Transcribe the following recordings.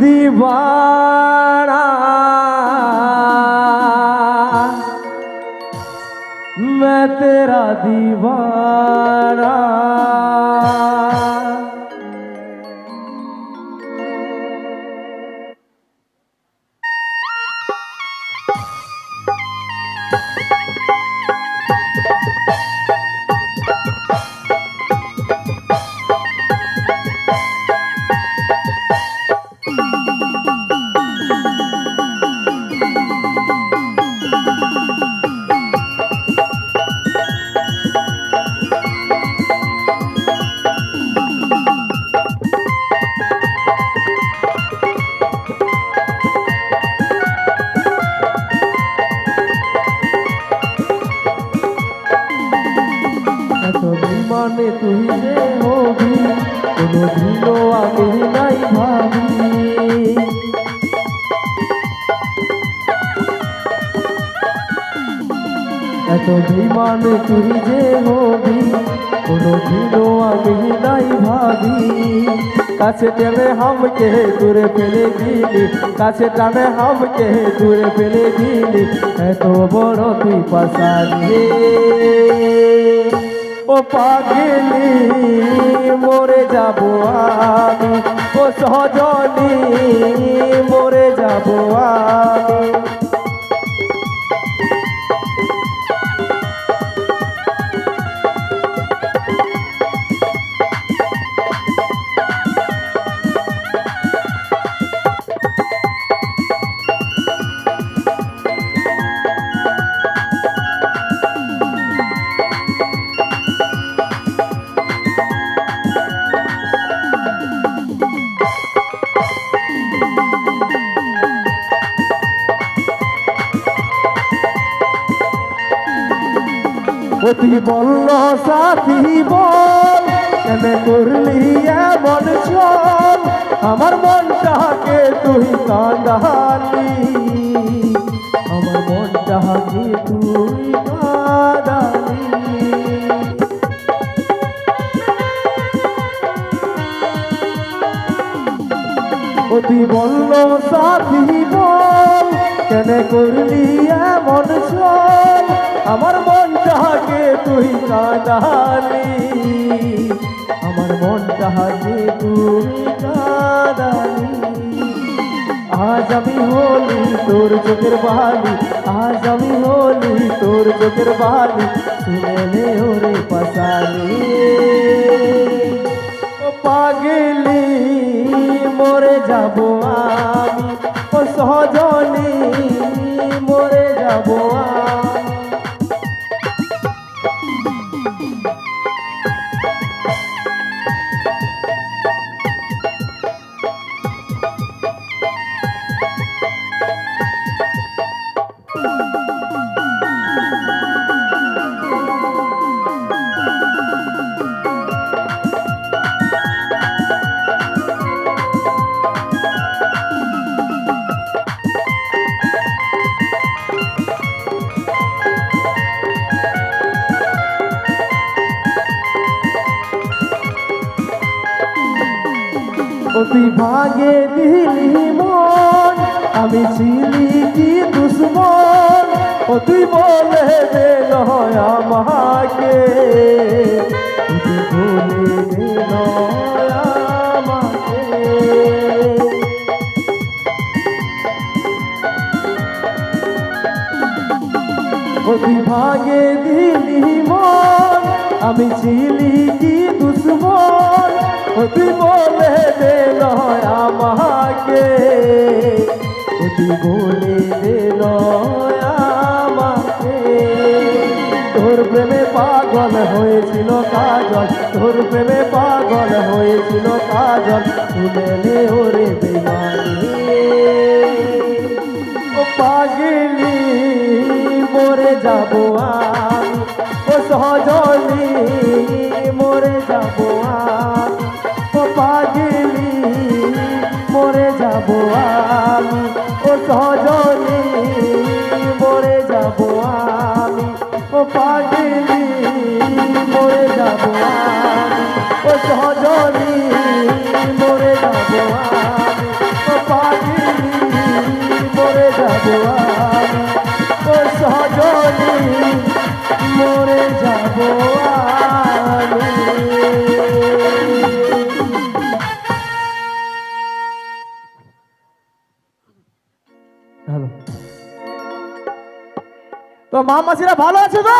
दीवाना मैं तेरा दीवाना মানে তুই যে হবি কোনোদিনও আমি নাই ভাবি এত বিমানে তুই যে হবি কোনোদিনও আমি নাই ভাবি কাছে টেনে হামকে দূরে ফেলে দিলি কাছে টানে হামকে দূরে ফেলে দিলি এত বড় তুই পাশালি ও পাগলি মরে যাব আমি ও সজনী মরে যাব আমি তুই বলল সাথী বল কেন করলি এমন চল আমার মনটাকে তুই কাঁদালি আমার মনটাকে তুই কাঁদালি তুই বলল সাথী বল কেন করলি এমন চল আমার মনটাকে তুই কাঁদালি আমার মনটাকে তুই কাঁদালি আজ আমি হলি তোর চোখের বালি আজ আমি হলি তোর চোখের বালি শুনে ওরে পাশালি ও পাগলি মরে যাব আমি ও সজনী মরে যাব আমি তুই ভাগে দিলি মন আমি ছিলি কি দুশ্মন তুই বলে দিল আমাকে তুই বলে দিল আমাকে তুই ভাগে দিলি মন আমি ছিলি কি দুশ্মন তুই বলে দিল আমাকে তুই বলে দিল আমাকে তোর প্রেমে পাগল হয়েছিল কাজল তোর প্রেমে পাগল হয়েছিল কাজল শুনে ওরে বেমানি ও পাগলি মরে যাব আমি ও সজনী মরে যাব আমি ও পাগলি মরে যাব আমি ও সজনী মরে যাব আমি ও পাগলি মরে যাব আমি ও সজনী মরে যাব মা মাসিরা ভালো আছে তো?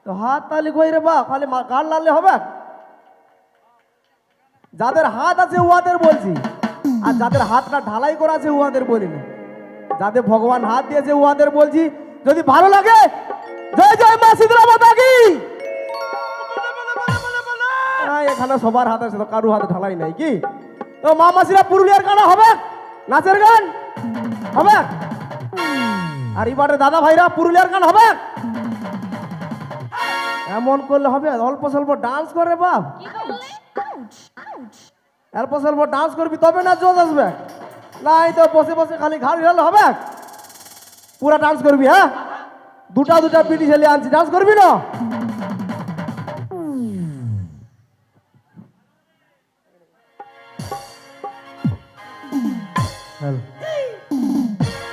তো হাত তালি কই রে বা, খালি গাল লালে হবে? যাদের হাত আছে উহাদের বলছি, আর যাদের হাতটা ঢালাই করা আছে উহাদের বলি না। যাদের ভগবান হাত দিয়েছে উহাদের বলছি। যদি ভালো লাগে জয় জয় মা শীতলা মাতা কি। এখানে সবার হাত আছে, তো কারু হাতে ঢালাই নাই কি? তো মা মাসিরা পুরুলিয়ার গান হবে, নাচের গান হবে। আর এবারে দাদা ভাইরা পুরুলিয়ার গান হবে। এমন করলে হবে? অল্প স্বল্প ডান্স করে বাপ, অল্প স্বল্প ডান্স করবি তবে না জোশ আসবে। নাই তো বসে বসে খালি ঘাড় হিলালে হবে? পুরা ডান্স করবি? হ্যাঁ, দুটা দুটা পিটি ছেলে আনছি, ডান্স করবি না?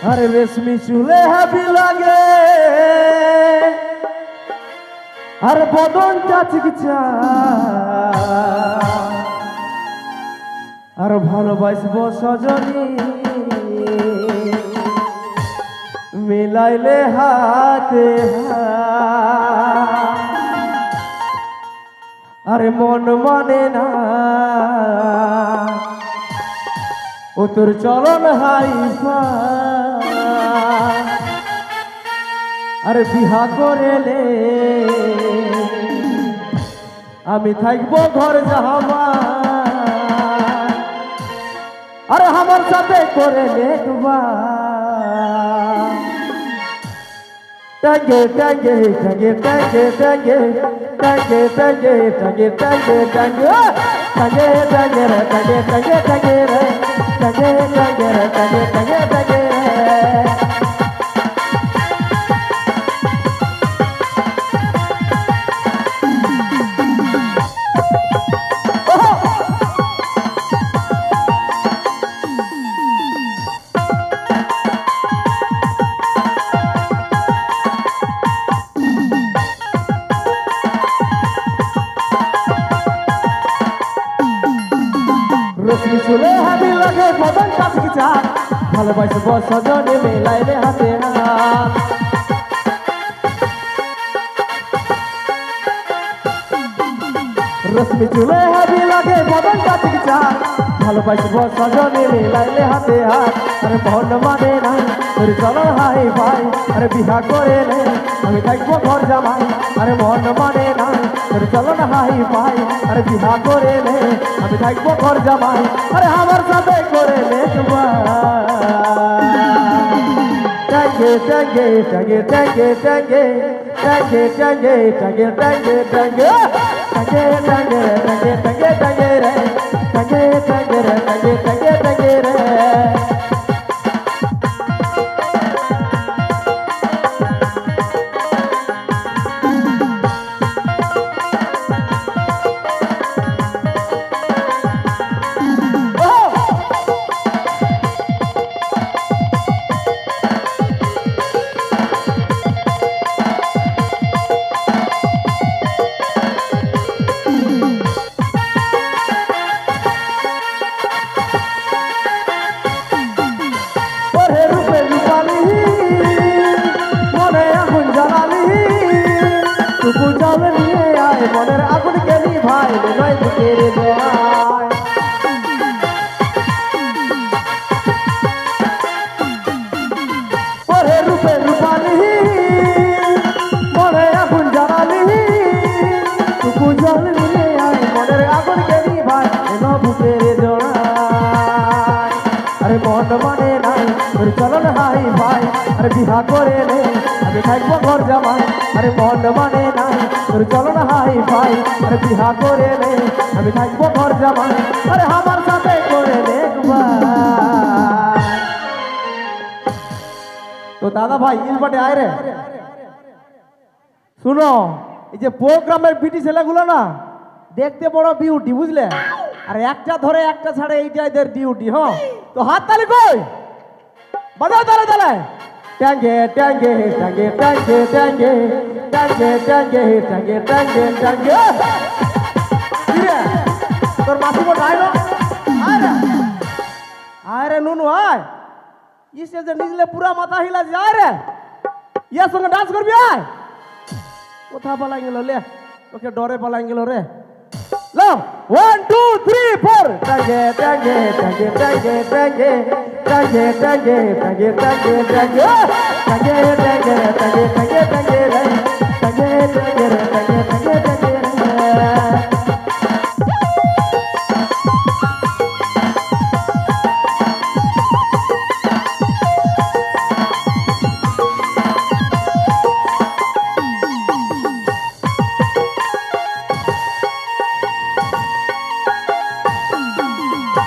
আরে রেশমি চুলে হ্যাপি লাগে, আর বদনটা চিকিৎসা, আর ভালোবাসব সজনী, মিলাইলে হাতে হাত। আরে মন মানে না ও তোর চলন হাইফা, আরে বিহা করেলে আমি থাকবো ঘর জাহামা, আরে আমার সাথে করে লেখবা। টাঙ্গে টাঙ্গে টাঙ্গে টাঙ্গে টাঙ্গে টাঙ্গে টাঙ্গে টাঙ্গে টাঙ্গে টাঙ্গে টাঙ্গে টাঙ্গে রে টাঙ্গে টাঙ্গে টাঙ্গে রে টাঙ্গে টাঙ্গে রে টাঙ্গে টাঙ্গে টাঙ্গে রে। রশ্মি চুলে হাবি লাগে বদন কাছে চাপ, ভালোবাসব সজনে মেলাইলে হাতে হাত। রশ্মি চুলে হাবি লাগে বদন কাছে চাপ, ভালোবাসব সজনে মেলাইলে হাতে হাত। আরে মন মানে না তোর চলো হাই ভাই, আরে বিহা করে নে আমি থাকবো ঘর জামাই। আরে মন মানে না তোর চলো না হাই ভাই, আরে বিহা করে নে আমি থাকবো ঘর জামাই। আরে আমার সাথে করে নে টাঙ্গে টাঙ্গে টাঙ্গে টাঙ্গে টাঙ্গে টাঙ্গে টাঙ্গে টাঙ্গে টাঙ্গে টাঙ্গে টাঙ্গে টাঙ্গে টাঙ্গে টাঙ্গে টাঙ্গে রে টাঙ্গে টাঙ্গে রে টাঙ্গে টাঙ্গে টাঙ্গে রে। মনের আগুন গেলি ভাই নয় বুকের জয়, ওরে রূপে রূপালি মনে আগুন জ্বালালি, টুকু জল নিয়ে আয় মনের আগুন গেলি ভাই নয় বুকের জয়। আরে মন মানে নাই তোর চলন হাই ভাই, আরে বিহা করে নে আমি থাকবো ঘর জামাই। আরে মন মানে নাই তোর চলন হাই ভাই, আরে বিহা করে নে আমি থাকবো ঘর জামাই। আরে আমার সাথে করে নে তো দাদা ভাই ইলবাটে আয় রে। শুনো, এই যে প্রোগ্রামের বিটি ছেলেগুলো না দেখতে বড় বিউটি বুঝলে, আর একটা ধরে একটা ছাড়ে এইটা এদের ডিউটি। হ্যাঁ, তো হাত তালি কই বাজাও তালে তালে। টাঙ্গে টাঙ্গে টাঙ্গে টাঙ্গে টাঙ্গে টাঙ্গে টাঙ্গে টাঙ্গে টাঙ্গে টাঙ্গে। তোর মাসি বোন আয় না, আয় রে নুনু আয়। স্টেজে নিজলে পুরা মাথা হিলা যায় রে। ইয়ার সঙ্গে ডান্স করবি আয় কোথা পালাই গেল লে তোকে ডরে পালাই গেল রে লো 1 2 3 4 টাঙ্গে টাঙ্গে টাঙ্গে টাঙ্গে টাঙ্গে টাঙ্গে টাঙ্গে টাঙ্গে টাঙ্গে টাঙ্গে টাঙ্গে টাঙ্গে টাঙ্গে টাঙ্গে টাঙ্গে রে টাঙ্গে টাঙ্গে রে টাঙ্গে টাঙ্গে টাঙ্গে রে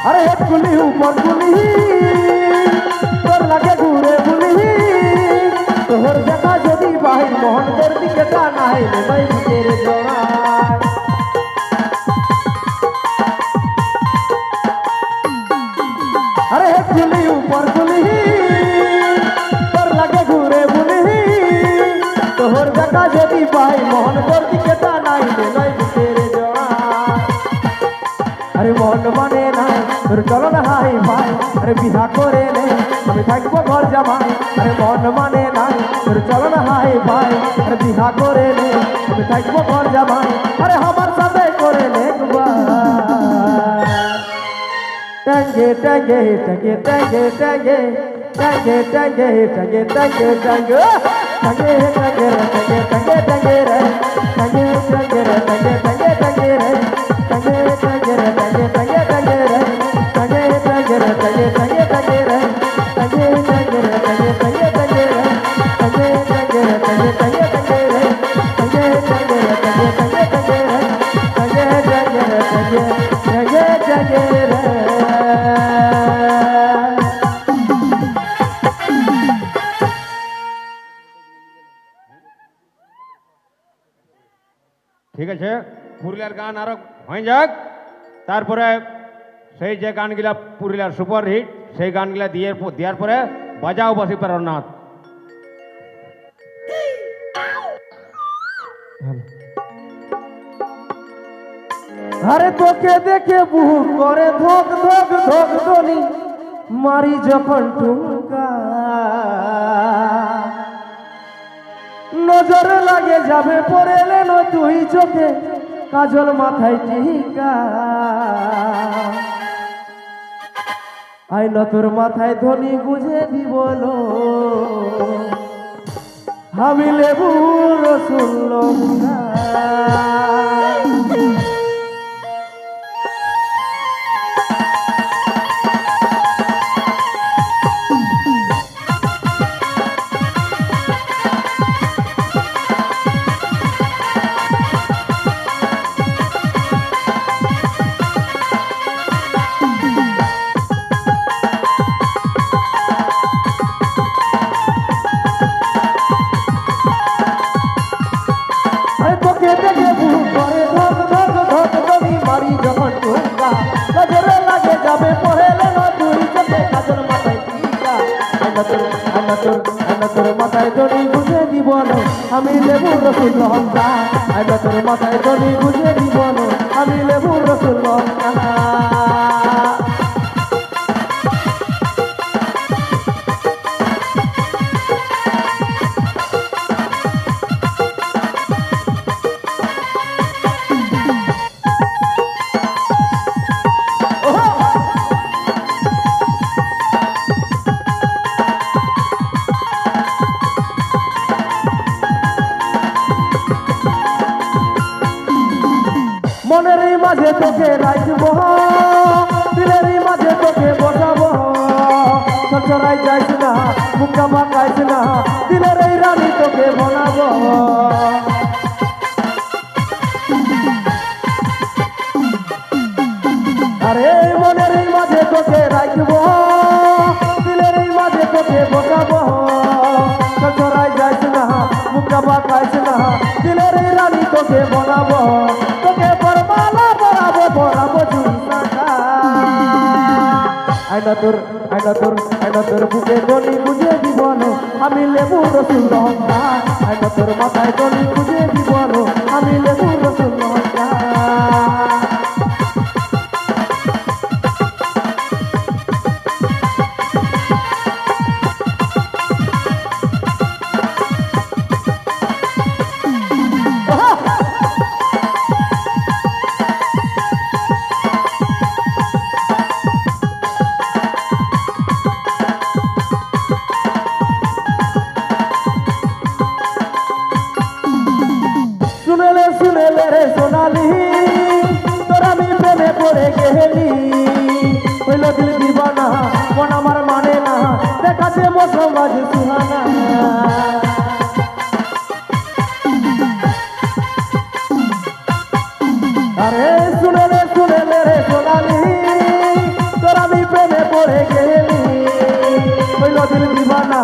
अरे एक गुली ऊपर गुली तोर लगे घूरे गुली तोहर जगह जदी बाहिर मोहन कर दिखे जाना है मैं तेरे जोड़ा अरे एक गुली ऊपर गुली तोर लगे घूरे गुली तोहर जगह जदी बाहिर मोहन कर दिखे जाना है मैं तेरे जोड़ा अरे मन माने ना তোর চলো না হাই ভাই আরে বিহা করে নে আমি থাকবো ঘর জামাই আরে মন মানে নাই তোর চলো না হাই ভাই আরে বিহা করে নে আমি থাকবো ঘর জামাই আরে আমার সাথে করে নে টাঙ্গে টাঙ্গে টাঙ্গে টাঙ্গে টাঙ্গে টাঙ্গে টাঙ্গে টাঙ্গে টাঙ্গে টাঙ্গে টাঙ্গে টাঙ্গে টাঙ্গে টাঙ্গে টাঙ্গে রে টাঙ্গে টাঙ্গে টাঙ্গে টাঙ্গে টাঙ্গে রে টাঙ্গে টাঙ্গে টাঙ্গে টাঙ্গে টাঙ্গে রে টাঙ্গে টাঙ্গে টাঙ্গে টাঙ্গে টাঙ্গে রে টাঙ্গে টাঙ্গে টাঙ্গে টাঙ্গে টাঙ্গে রে টাঙ্গে টাঙ্গে টাঙ্গে টাঙ্গে টাঙ্গে রে টাঙ্গে টাঙ্গে টাঙ্গে টাঙ্গে টাঙ্গে রে টাঙ্গে টাঙ্গে টাঙ্গে টাঙ্গে টাঙ্গে রে ঠিক আছে পুরুলিয়ার গান আরো হয়ে যাক তারপরে সেই যে গানগুলা পুরুলিয়ার সুপার হিট সেই গানগুলা দেওয়ার পরে বাজাও বাসি প্রেরণাথ আরে তোকে দেখে বুক করে ধক ধক ধক ধনি মারি যখন ঠুমকা নজর লাগে যাবে পরে লেনো তুই চোখে কাজল মাথায় টিকা আই ন তোর মাথায় ধনি বুঝে দিব লো আমি লেবুর রসুন লঙ্কা মাথায় ধনি বুঝে দিব আমি লেবুর রসুন লঙ্কা তোর মাথায় ধনি বুঝে দিব আমি লেবুর রসুন লঙ্কা মনের মাঝে তোকে রাখব দিলের মাঝে তোকে বসাবো চরচরাই যাইস না মুখা বাঁকাইস না দিলের এই রানী তোকে বানাবো আরে মনের মাঝে তোকে রাখব দিলের মাঝে তোকে বসাবো চরচরাই যাইস না মুখা বাঁকাইস না দিলের এই রানী তোকে বানাবো তোর বুকে গলি বুঝে জীবন আমি লেবুর রসুন লঙ্কা তোর মাথায় গলি বুঝে জীবন আমি লেবুর রসুন লঙ্কা সমাজ সুহানা আরে শুনে রে সোনালি তোর আমি প্রেমে পড়ে গেলি ওই নদীর দিবানা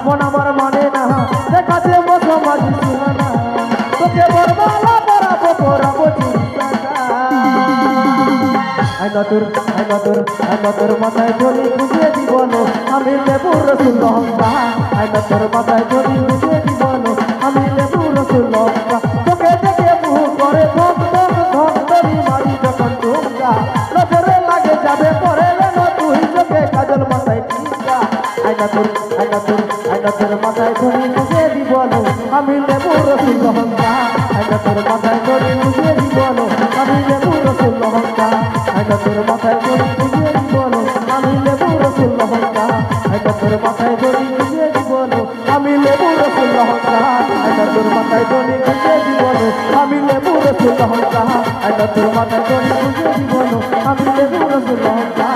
মন আমার মানে না দেখাতে সমাজ সুহানা তোকে বরবালা পরাবো আই নতুর মাথায় ধরি বুঝিয়ে জীবন আমি লেবুর রসুল লঙ্কা আই নতুর মাথায় ধরি বুঝিয়ে জীবন আমি লেবুর রসুল লঙ্কা তোকে দেখে মুহ করে ধক ধরি মারি যখন টুমকা নজরে লাগে যাবে পরে লেন তুই চোখে কাজল মাথায় টিকা আই নতুর মাথায় ধরি বুঝিয়ে জীবন আমি লেবুর রসুল লঙ্কা আই নতুর মাথায় ধরি বুঝিয়ে জীবন আমি লেবুর রসুল লঙ্কা তোর মাথায় ধরি বুঝিয়ে জীবন আমি লেবু রসুল লঙ্কা তোর মাথায় ধরি বুঝিয়ে জীবন আমি লেবু রসুল লঙ্কা তোর মাথায় ধরি বুঝিয়ে জীবন আমি লেবু রসুল লঙ্কা তোর মাথায় ধরি বুঝিয়ে জীবন আমি লেবু রসুল লঙ্কা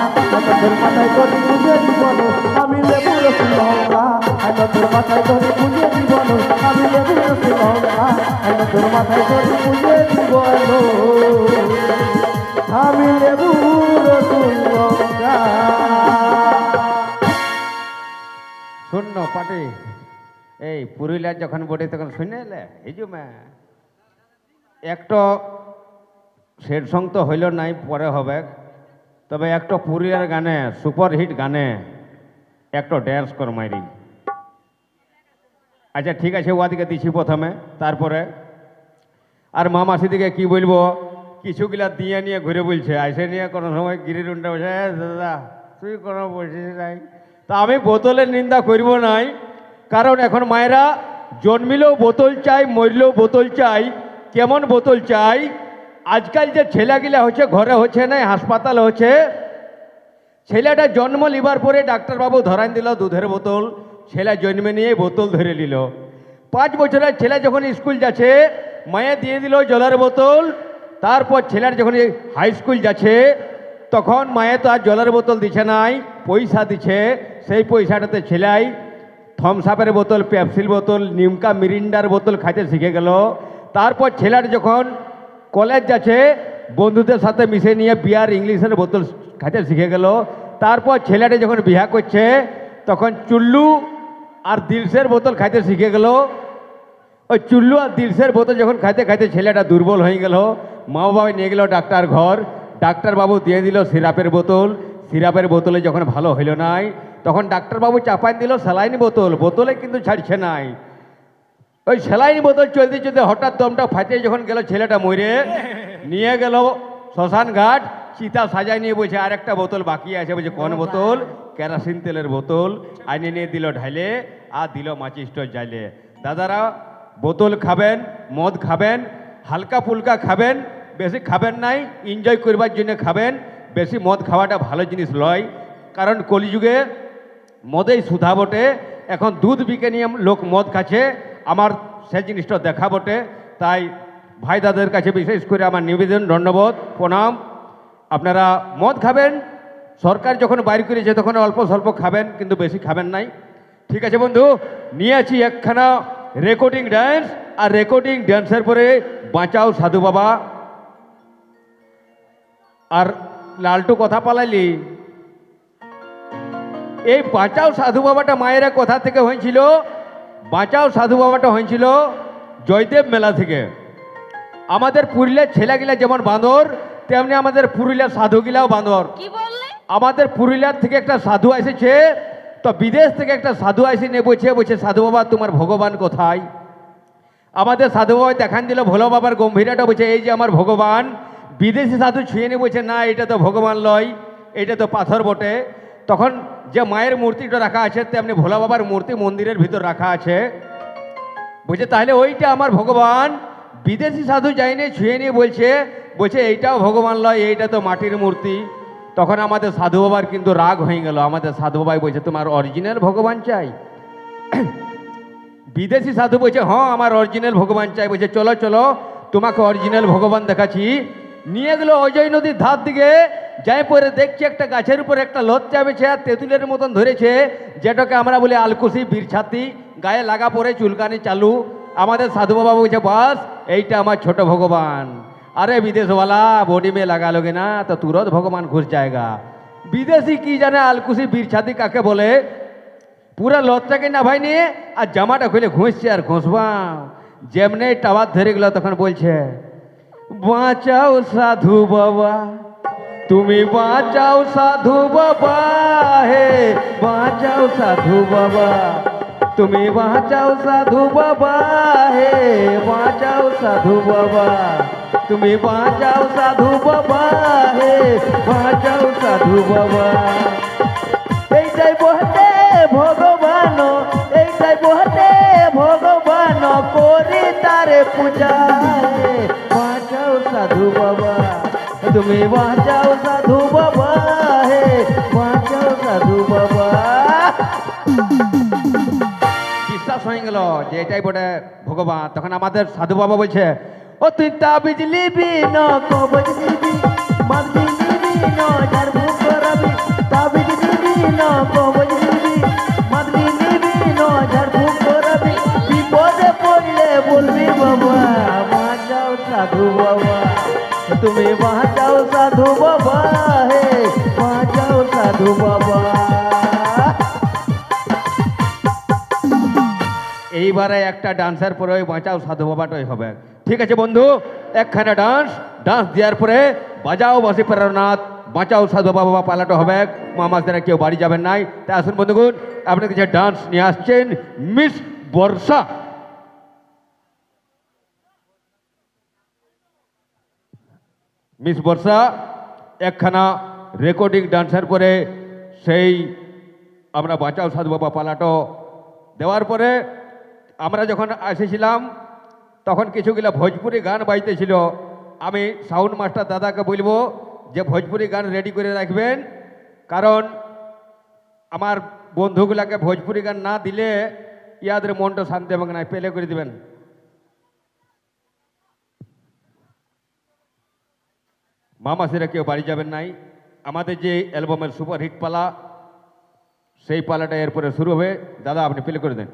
তোর মাথায় ধরি বুঝিয়ে জীবন আমি লেবু রসুল লঙ্কা তোর মাথায় ধরি বুঝিয়ে জীবন আমি লেবু রসুল লঙ্কা তোর মাথায় ধরি বুঝিয়ে জীবন আমি লেবু রসুল লঙ্কা শূন্য পাটি এই পুরুলিয়ার যখন বটে তখন শুনে এলে এই যে একটা সেট সং তো হইল নাই পরে হবে তবে একটা পুরুলিয়ার গানে সুপারহিট গানে একটা ড্যান্স কর মাইরি আচ্ছা ঠিক আছে ওদিকে দিছি প্রথমে তারপরে আর মামাসি দিকে কি বলবো কিছুগুলা দিয়ে নিয়ে ঘুরে বলছে আইসে নিয়ে কোনো সময় গিরিরুন্ডা বসে দাদা তুই কোনো বলছিস নাই তা আমি বোতলের নিন্দা করব নাই কারণ এখন মায়েরা জন্মিলেও বোতল চাই মরলেও বোতল চাই কেমন বোতল চাই আজকাল যে ছেলেগুলা হচ্ছে ঘরে হচ্ছে না হাসপাতাল হচ্ছে ছেলেটা জন্ম লিবার পরে ডাক্তারবাবু ধরান দিল দুধের বোতল ছেলে জন্মে নিয়ে বোতল ধরে নিল 5 বছরের ছেলে যখন স্কুল যাচ্ছে মায়ে দিয়ে দিল জলের বোতল তারপর ছেলের যখন হাই স্কুল যাচ্ছে তখন মায়ে তো আর জলের বোতল দিচ্ছে নাই পয়সা দিচ্ছে সেই পয়সাটাতে ছেলাই থমসাপের বোতল পেপসিল বোতল নিমকা মিরিন্ডার বোতল খাইতে শিখে গেল তারপর ছেলের যখন কলেজ যাচ্ছে বন্ধুদের সাথে মিশে নিয়ে বিয়ার ইংলিশের বোতল খাইতে শিখে গেল তারপর ছেলেটা যখন বিয়া করছে তখন চুল্লু আর দিলসের বোতল খাইতে শিখে গেল ওই চুল্লু আর দিলসের বোতল যখন খাইতে খাইতে ছেলেটা দুর্বল হয়ে গেল মা বাবা নিয়ে গেল ডাক্তার ঘর ডাক্তারবাবু দিয়ে দিল সিরাপের বোতলে যখন ভালো হইল নাই তখন ডাক্তারবাবু চাপান দিল স্যালাইন বোতলে কিন্তু ছাড়ছে নাই ওই স্যালাইন বোতল চলতে চলতে হঠাৎ দমটা ফাটে যখন গেল ছেলেটা মরে নিয়ে গেল শ্মশান ঘাট চিতা সাজায় নিয়ে বলছে আর একটা বোতল বাকি আছে বলছে কোন বোতল কেরাসিন তেলের বোতল আইনে নিয়ে দিল ঢাইলে আর দিল মাছি স্টোর জ্বাইলে দাদারা বোতল খাবেন মদ খাবেন হালকা ফুলকা খাবেন বেশি খাবেন নাই এনজয় করবার জন্য খাবেন বেশি মদ খাওয়াটা ভালো জিনিস লয় কারণ কলিযুগে মদেই সুধা বটে এখন দুধ বিকে নিয়ে লোক মদ খাচ্ছে আমার সে জিনিসটা দেখা বটে তাই ভাই দাদের কাছে বিশেষ করে আমার নিবেদন ধন্যবাদ প্রণাম আপনারা মদ খাবেন সরকার যখন বাইর করেছে তখন অল্প স্বল্প খাবেন কিন্তু বেশি খাবেন নাই ঠিক আছে বন্ধু নিয়ে আছি একখানা রেকর্ডিং ড্যান্স আর রেকর্ডিং ড্যান্সের পরে বাঁচাও সাধু বাবা আর লালটু কথা পালাইলি এই বাঁচাও সাধু বাবাটা মায়েরা কোথা থেকে হয়েছিল বাঁচাও সাধু বাবাটা হয়েছিল জয়দেব মেলা থেকে আমাদের পুরুলিয়ার ছেলেগুলা যেমন বাঁদর তেমনি আমাদের পুরুলিয়ার সাধুগিলাও বাঁদর আমাদের পুরুলিয়ার থেকে একটা সাধু এসেছে তো বিদেশ থেকে একটা সাধু এসে নিয়ে বলছে সাধু বাবা তোমার ভগবান কোথায় আমাদের সাধু বাবা দেখান দিল ভোলা বাবার গম্ভীরাটা বলছে এই যে আমার ভগবান বিদেশি সাধু ছুঁয়ে নিয়ে বলছে না এটা তো ভগবান লয় এটা তো পাথর বটে তখন যে মায়ের মূর্তিটা রাখা আছে তেমনি ভোলা বাবার মূর্তি মন্দিরের ভিতর রাখা আছে বলছে তাহলে ওইটা আমার ভগবান বিদেশি সাধু যায়নি ছুঁয়ে নিয়ে বলছে এইটাও ভগবান লয় এইটা তো মাটির মূর্তি তখন আমাদের সাধু বাবার কিন্তু রাগ হয়ে গেল আমাদের সাধু বাবাই বলছে তোমার অরিজিনাল ভগবান চাই বিদেশি সাধু বলছে হ্যাঁ আমার অরিজিনাল ভগবান চাই বলছে চলো চলো তোমাকে অরিজিনাল ভগবান দেখাচ্ছি নিয়ে গেল অজয় নদীর ধার দিকে যাই পরে দেখছি একটা গাছের উপর একটা লত চাপেছে আর তেঁতুলের মতন ধরেছে, যেটাকে আমরা বলি আলকুশি বীরছাতি, গায়ে লাগা পরে চুলকানি চালু। আমাদের সাধু বাবা বলছে, বাস এইটা আমার ছোট ভগবান। अरे विदेश वाला बॉडी में लगा लोगे ना तो तुरंत भगवान घुस जाएगा। विदेशी की जाने आलकुशी बीरछाती काके बोले, पूरा लतटाके ना भाई निये আর জামাটা খুলে ঘুষছে আর ঘুষবা। যেমনে টাওয়ার ধরে গেল তখন বলছে, বাঁচাও সাধু বাবা, তুমি বাঁচাও সাধু বাবা, হে বাঁচাও সাধু বাবা, তুমি বাঁচাও সাধু বাবা, হে বাঁচাও সাধু বাবা, তুমি বাঁচাও সাধু বাবা, হে বাঁচাও সাধু বাবা। এইটাই বহতে ভগবান, এইটাই বহতে ভগবান, করি তারে পূজা, হে বাঁচাও সাধু বাবা, তুমি বাঁচাও সাধু বাবা, হে বাঁচাও সাধু বাবা। বিশ্বাস হয়ে গেল যে এটাই বটে ভগবান। তখন আমাদের সাধু বাবা বলছে, ও তুই তাবিজ লিবি না কবজ লিবি, মাগলি লিবি না যার মুখ করাবি, তাবিজ লিবি না কবজ লিবি, মাগলি লিবি না যার মুখ করাবি, বিপদে পড়লে বলবি বাবা বাঁচাও সাধু বাবা, তুমি বাঁচাও সাধু বাবা, হে বাঁচাও সাধু বাবা। এইবারে একটা ডান্সের পরে ওই বাঁচাও সাধু বাবাটাই হবে। ঠিক আছে বন্ধু, একখানা ডান্স দেওয়ার পরে বাজাও বাসি প্রেরণাথ বাঁচাও সাধু বাবা পালাটো হবে। মামাসদের কেউ বাড়ি যাবেন নাই, তাই আসুন বন্ধুগণ, আপনাদের কাছে ডান্স নিয়ে আসছেন মিস বর্ষা। মিস বর্ষা একখানা রেকর্ডিং ডান্সের পরে সেই আমরা বাঁচাও সাধু বাবা পালাটো দেওয়ার পরে আমরা যখন এসেছিলাম তখন কিছুগুলা ভোজপুরি গান বাজতেছিল। আমি সাউন্ড মাস্টার দাদাকে বলবো যে ভোজপুরি গান রেডি করে রাখবেন, কারণ আমার বন্ধুগুলাকে ভোজপুরি গান না দিলে ইয়াদের মনটা শান্তি হবে না, পেলে করে দিবেন। মামাসিরা কেউ বাড়ি যাবেন নাই। আমাদের যে অ্যালবামের সুপারহিট পালা সেই পালাটা এরপরে শুরু হবে। দাদা আপনি প্লে করে দেন।